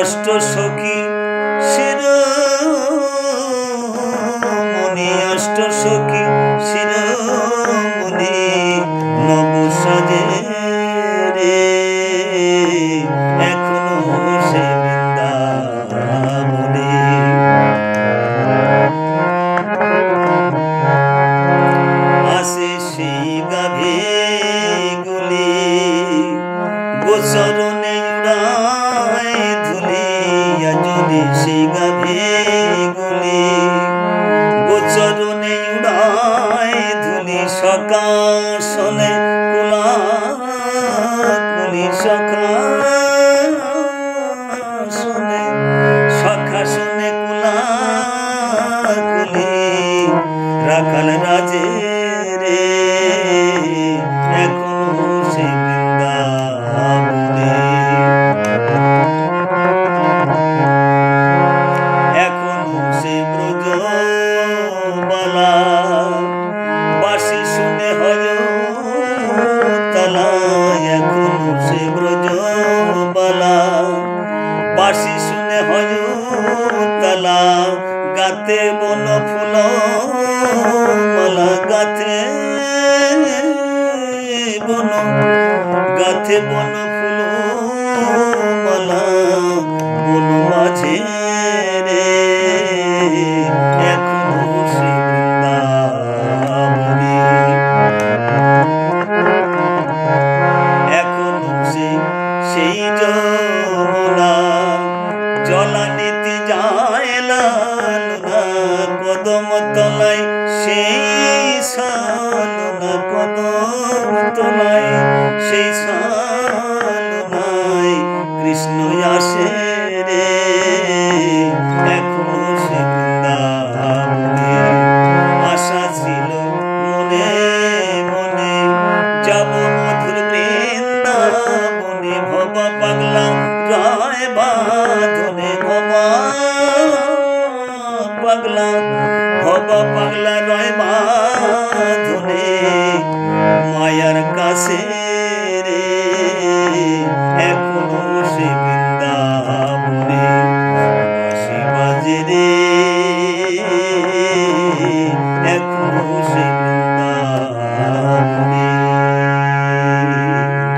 অষ্ট সখী শিরোমণি, অষ্ট সখী শিরোমণি নব সাজে রে, এখনো সে বৃন্দাবনে। আসে সেই গাভে গুলি গোচরণে উড়ায় ধুলি, যদি সেই গাভে গুলি গোচরণে উড়ায় ধুলি, সখা শোনে কুলাকুলি, সখা শোনে কুলাকুলি, রাখাল রাজে রে, এখনো সে বৃন্দাবনে। এখনো সে ব্রজবালা বাঁশি শুনে হযতালা, এখনো সে ব্রজবালা বাঁশি শুনে হযতালা, গাতে বন ফুল মালা, গাতে বন ফুল মালা, বন মাঝে রে, এখনো সে বৃন্দাবনে। এখনো সেই যমুনা জলানিতে যায় লালনা, কদম তলায় সেই সালনা, কদম তলায় সেই সালনায় কৃষ্ণ আসে রে, এখনো সে বৃন্দাবনে। আশা ছিল মনে মনে যাব মধুর বৃন্দাবনে, ভবা পাগলা রায় বাঁধনে, ভবা পাগলা রয় বাঁধনে, মায়ার কাছে